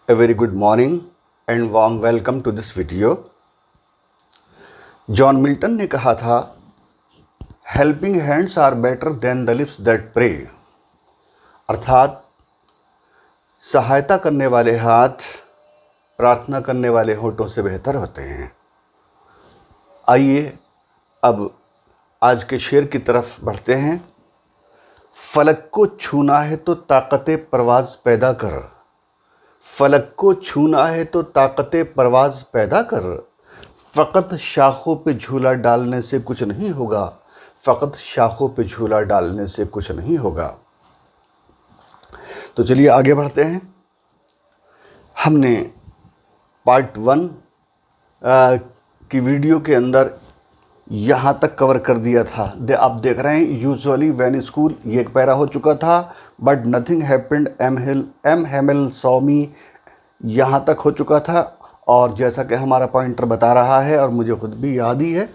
A very good morning and warm welcome to this video. John Milton ने कहा था, helping hands are better than the lips that pray. अर्थात सहायता करने वाले हाथ प्रार्थना करने वाले होठों से बेहतर होते हैं। आइए अब आज के शेर की तरफ बढ़ते हैं। फलक को छूना है तो ताकते परवाज़ पैदा कर, फलक को छूना है तो ताकते परवाज़ पैदा कर, फ़कत शाखों पे झूला डालने से कुछ नहीं होगा, फ़कत शाखों पे झूला डालने से कुछ नहीं होगा। तो चलिए आगे बढ़ते हैं। हमने पार्ट 1 की वीडियो के अंदर यहाँ तक कवर कर दिया था। आप देख रहे हैं, यूजुअली व्हेन स्कूल, ये एक पैरा हो चुका था। But nothing happened, M Hamel saw me, यहाँ तक हो चुका था। और जैसा कि हमारा पॉइंटर बता रहा है और मुझे खुद भी याद ही है,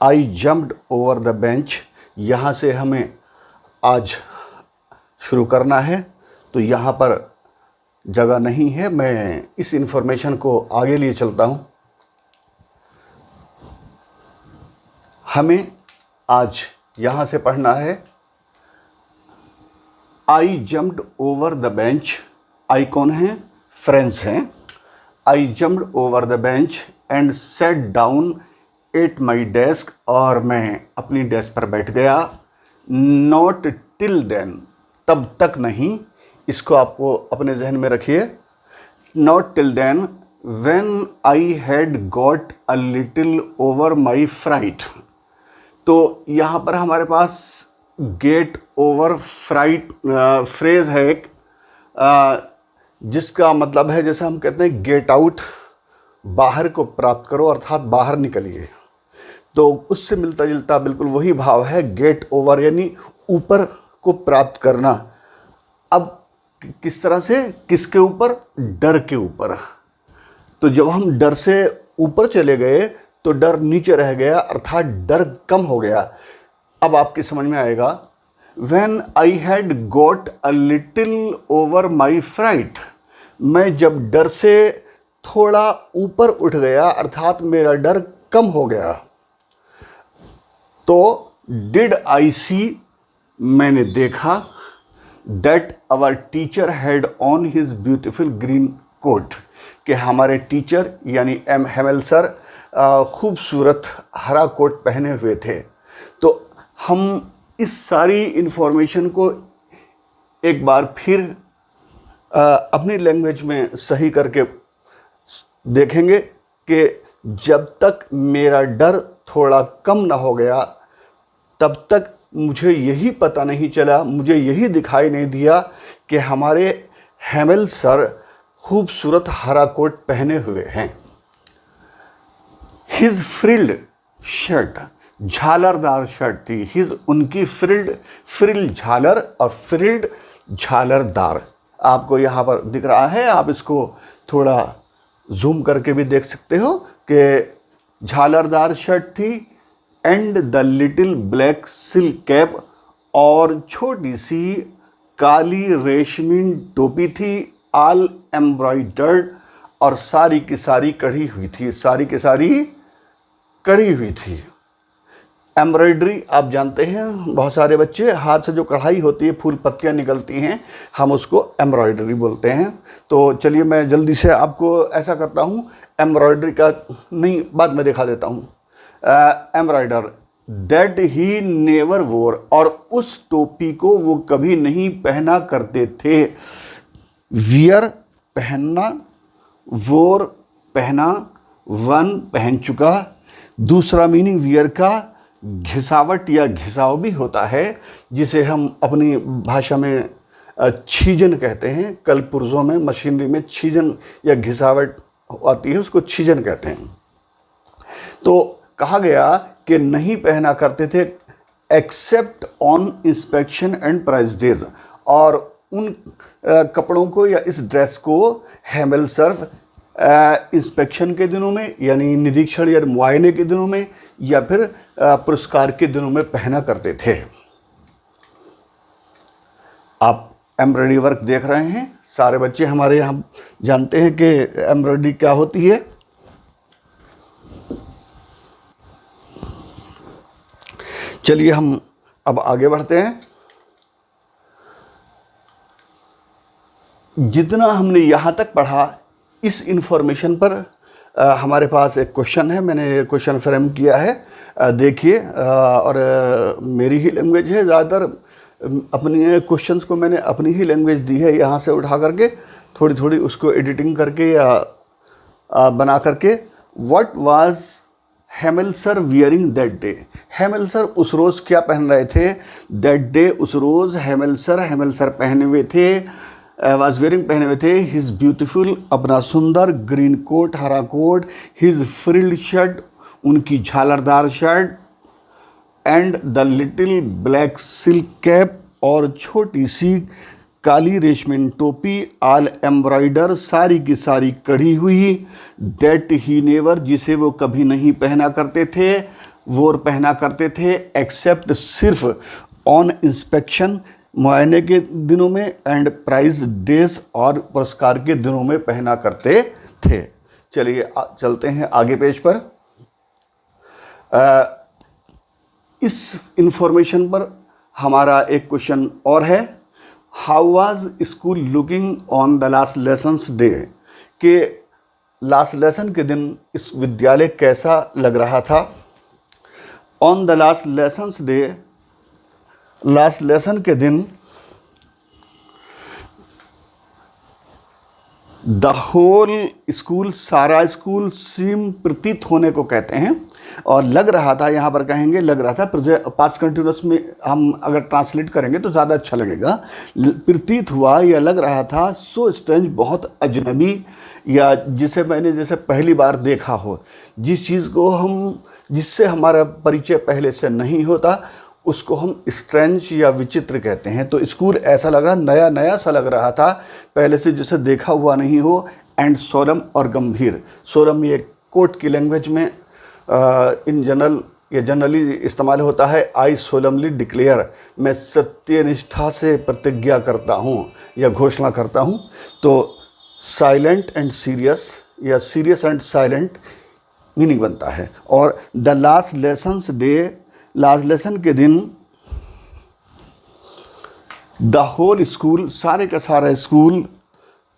I jumped over the bench, यहाँ से हमें आज शुरू करना है। तो यहाँ पर जगह नहीं है, मैं इस इन्फॉर्मेशन को आगे लिए चलता हूँ। हमें आज यहाँ से पढ़ना है, I jumped over the bench. I कौन है? फ्रेंड्स हैं। I jumped over the bench and set down at my desk, और मैं अपनी डेस्क पर बैठ गया। नॉट टिल देन, तब तक नहीं, इसको आपको अपने जहन में रखिए। Not till then when I had got a little over my fright. तो यहाँ पर हमारे पास गेट ओवर फ्राइट फ्रेज़ है एक, जिसका मतलब है, जैसे हम कहते हैं गेट आउट, बाहर को प्राप्त करो, अर्थात बाहर निकलिए। तो उससे मिलता जुलता बिल्कुल वही भाव है, गेट ओवर यानी ऊपर को प्राप्त करना। अब किस तरह से, किसके ऊपर? डर के ऊपर। तो जब हम डर से ऊपर चले गए तो डर नीचे रह गया, अर्थात डर कम हो गया। अब आपकी समझ में आएगा, When I had got a little over my fright, मैं जब डर से थोड़ा ऊपर उठ गया, अर्थात मेरा डर कम हो गया। तो did I see, मैंने देखा, that our teacher had on his beautiful green coat, कि हमारे टीचर यानी एम हेमल सर खूबसूरत हरा कोट पहने हुए थे। तो हम इस सारी इन्फॉर्मेशन को एक बार फिर अपनी लैंग्वेज में सही करके देखेंगे कि जब तक मेरा डर थोड़ा कम ना हो गया, तब तक मुझे यही पता नहीं चला, मुझे यही दिखाई नहीं दिया कि हमारे हेमल सर खूबसूरत हरा कोट पहने हुए हैं। हिज फ्रिल्ड शर्ट, झालरदार शर्ट थी। हिज, उनकी फ्रिल झालर और फ्रिल्ड झालरदार। आपको यहाँ पर दिख रहा है, आप इसको थोड़ा जूम करके भी देख सकते हो कि झालरदार शर्ट थी। And the little black silk cap, और छोटी सी काली रेशमी टोपी थी। ऑल एम्ब्रॉयडर्ड, और सारी की सारी कढ़ी हुई थी, सारी की सारी कढ़ी हुई थी। एम्ब्रॉयडरी आप जानते हैं, बहुत सारे बच्चे, हाथ से जो कढ़ाई होती है, फूल पत्तियाँ निकलती हैं, हम उसको एम्ब्रॉयडरी बोलते हैं। तो चलिए मैं जल्दी से आपको ऐसा करता हूँ, एम्ब्रॉयडरी का नहीं, बाद में दिखा देता हूँ। एम्ब्रॉयडर दैट ही नेवर वोर, और उस टोपी को वो कभी नहीं पहना करते थे। वियर पहनना, वोर पहना, वन पहन चुका। दूसरा मीनिंग वियर का घिसावट या घिसाव भी होता है, जिसे हम अपनी भाषा में छीजन कहते हैं। कल पुर्जों में, मशीनरी में छीजन या घिसावट आती है, उसको छीजन कहते हैं। तो कहा गया कि नहीं पहना करते थे except on inspection and price days, और उन कपड़ों को या इस ड्रेस को हेमल सर इंस्पेक्शन के दिनों में, यानी निरीक्षण या मुआयने के दिनों में, या फिर पुरस्कार के दिनों में पहना करते थे। आप एम्ब्रॉयडरी वर्क देख रहे हैं, सारे बच्चे हमारे यहाँ जानते हैं कि एम्ब्रॉयडरी क्या होती है। चलिए हम अब आगे बढ़ते हैं। जितना हमने यहाँ तक पढ़ा, इस इंफॉर्मेशन पर हमारे पास एक क्वेश्चन है। मैंने क्वेश्चन फ्रेम किया है, देखिए, और मेरी ही लैंग्वेज है। ज़्यादातर अपनी क्वेश्चंस को मैंने अपनी ही लैंग्वेज दी है, यहाँ से उठा करके थोड़ी थोड़ी उसको एडिटिंग करके या बना करके। What was Hamel sir wearing that day? Hamel sir उस रोज़ क्या पहन रहे थे? दैट डे, उस रोज़, हेमल सर पहने हुए थे, वाज वेयरिंग पहने हुए थे, हिज ब्यूटीफुल, अपना सुंदर, ग्रीन कोट, हरा कोट, हिज फ्रिल्ड शर्ट, उनकी झालरदार shirt, and the little black silk cap, और छोटी सी काली रेशमी टोपी, आल एम्ब्रॉयडर, सारी की सारी कढ़ी हुई, दैट ही नेवर, जिसे वो कभी नहीं पहना करते थे, वो पहना करते थे, एक्सेप्ट, सिर्फ, ऑन इंस्पेक्शन, मुआयने के दिनों में, एंड प्राइज डेज, और पुरस्कार के दिनों में पहना करते थे। चलिए चलते हैं आगे पेज पर। इस इंफॉर्मेशन पर हमारा एक क्वेश्चन और है। How was school looking on the last lessons day? के लास्ट लेसन के दिन इस विद्यालय कैसा लग रहा था? On the last lessons day, last lesson के दिन, द होल स्कूल, सारा स्कूल, सीम, प्रतीत होने को कहते हैं, और लग रहा था, यहाँ पर कहेंगे लग रहा था, पास्ट कंटिन्यूअस में हम अगर ट्रांसलेट करेंगे तो ज़्यादा अच्छा लगेगा। प्रतीत हुआ या लग रहा था, सो स्ट्रेंज, बहुत अजनबी, या जिसे मैंने जैसे पहली बार देखा हो, जिस चीज़ को हम, जिससे हमारा परिचय पहले से नहीं होता, उसको हम स्ट्रेंज या विचित्र कहते हैं। तो स्कूल ऐसा लग रहा, नया नया सा लग रहा था, पहले से जिसे देखा हुआ नहीं हो, एंड सोलम, और गंभीर। सोलम ये कोर्ट की लैंग्वेज में इन जनरल या जनरली इस्तेमाल होता है। आई सोलमली डिक्लेयर, मैं सत्यनिष्ठा से प्रतिज्ञा करता हूँ या घोषणा करता हूँ। तो साइलेंट एंड सीरियस या सीरियस एंड साइलेंट मीनिंग बनता है। और the last lessons day, last lesson के दिन, द होल स्कूल, सारे का सारा स्कूल,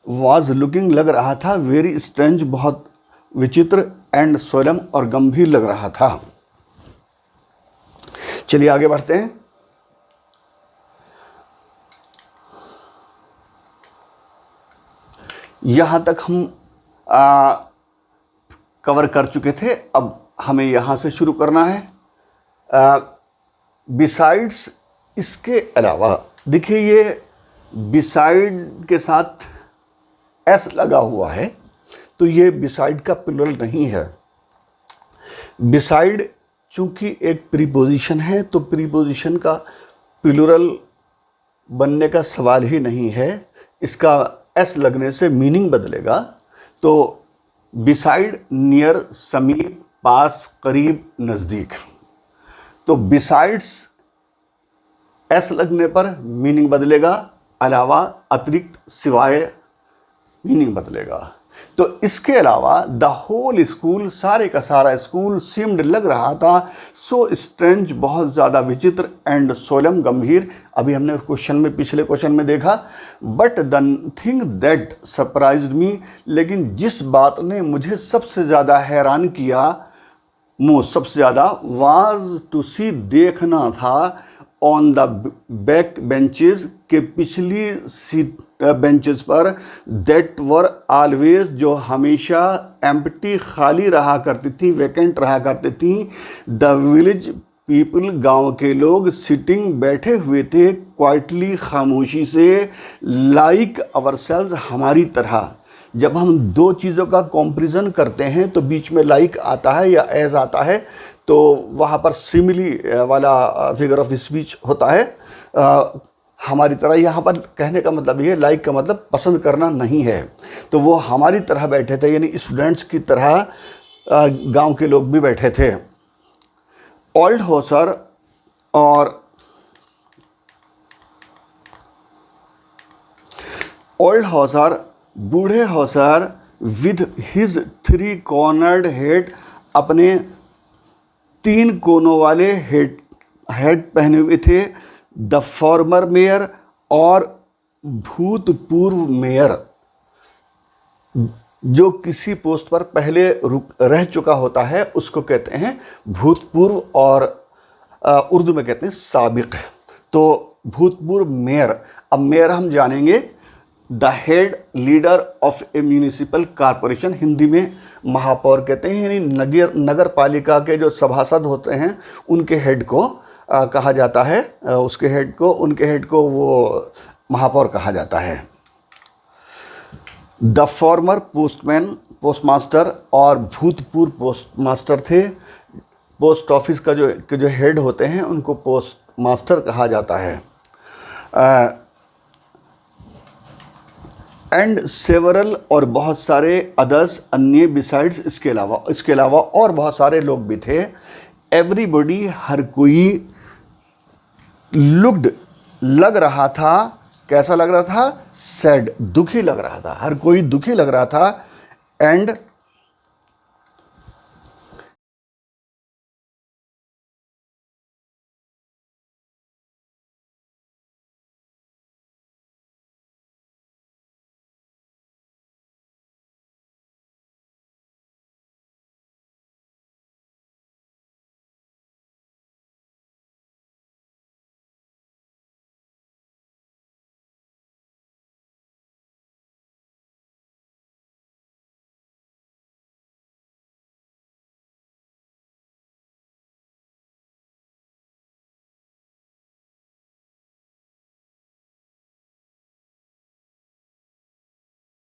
वाज लुकिंग, लग रहा था, वेरी स्ट्रेंज, बहुत विचित्र, एंड सोलम, और गंभीर लग रहा था। चलिए आगे बढ़ते हैं। यहां तक हम कवर कर चुके थे, अब हमें यहां से शुरू करना है। बिसाइड्स, इसके अलावा, देखिए ये बिसाइड के साथ एस लगा हुआ है, तो ये बिसाइड का प्लुरल नहीं है। बिसाइड चूंकि एक प्रीपोजिशन है, तो प्रीपोजिशन का प्लुरल बनने का सवाल ही नहीं है, इसका एस लगने से मीनिंग बदलेगा। तो बिसाइड, नियर, समीप, पास, करीब, नज़दीक। तो बिसाइड्स एस लगने पर मीनिंग बदलेगा, अलावा, अतिरिक्त, सिवाय, मीनिंग बदलेगा। तो इसके अलावा द होल स्कूल, सारे का सारा स्कूल, सीम्ड, लग रहा था, सो स्ट्रेंज, बहुत ज़्यादा विचित्र, एंड सोलम, गंभीर, अभी हमने क्वेश्चन में, पिछले क्वेश्चन में देखा। But the thing that surprised me, लेकिन जिस बात ने मुझे सबसे ज़्यादा हैरान किया, सबसे ज़्यादा, वाज टू सी, देखना था, ऑन द बैक बेंचेस, के पिछली सीट बेंचेस पर, दैट वर ऑलवेज, जो हमेशा, एम्प्टी, खाली रहा करती थी, वैकेंट रहा करती थी, द विलेज पीपल, गांव के लोग, सिटिंग, बैठे हुए थे, क्वाइटली, खामोशी से, लाइक आवरसेल्व्स, हमारी तरह। जब हम दो चीज़ों का कंपैरिजन करते हैं तो बीच में लाइक आता है या एज आता है, तो वहाँ पर सिमिली वाला फिगर ऑफ स्पीच होता है। हमारी तरह, यहाँ पर कहने का मतलब ये, लाइक का मतलब पसंद करना नहीं है। तो वो हमारी तरह बैठे थे, यानी स्टूडेंट्स की तरह गांव के लोग भी बैठे थे। ओल्ड होसर और ओल्ड हॉसर, बूढ़े Hauser, with his 3 cornered head, अपने 3 कोनों वाले हेड पहने हुए थे। द फॉर्मर मेयर, और भूतपूर्व मेयर, जो किसी पोस्ट पर पहले रह चुका होता है उसको कहते हैं भूतपूर्व, और उर्दू में कहते हैं साबिक। तो भूतपूर्व मेयर, अब मेयर हम जानेंगे the head leader of A municipal corporation, Hindi में महापौर कहते हैं, यानी नगर पालिका के जो सभासद होते हैं उनके हेड को कहा जाता है, उनके हेड को वो महापौर कहा जाता है। द फॉर्मर पोस्टमैन, पोस्टमास्टर, और भूतपूर्व पोस्टमास्टर थे। पोस्ट ऑफिस का जो हेड होते हैं उनको पोस्टमास्टर कहा जाता है। एंड सेवरल, और बहुत सारे अदर्स, अन्य, बिसाइड्स, इसके अलावा और बहुत सारे लोग भी थे। एवरीबॉडी, हर कोई, लुक्ड, लग रहा था, कैसा लग रहा था, सैड, दुखी लग रहा था, हर कोई दुखी लग रहा था। एंड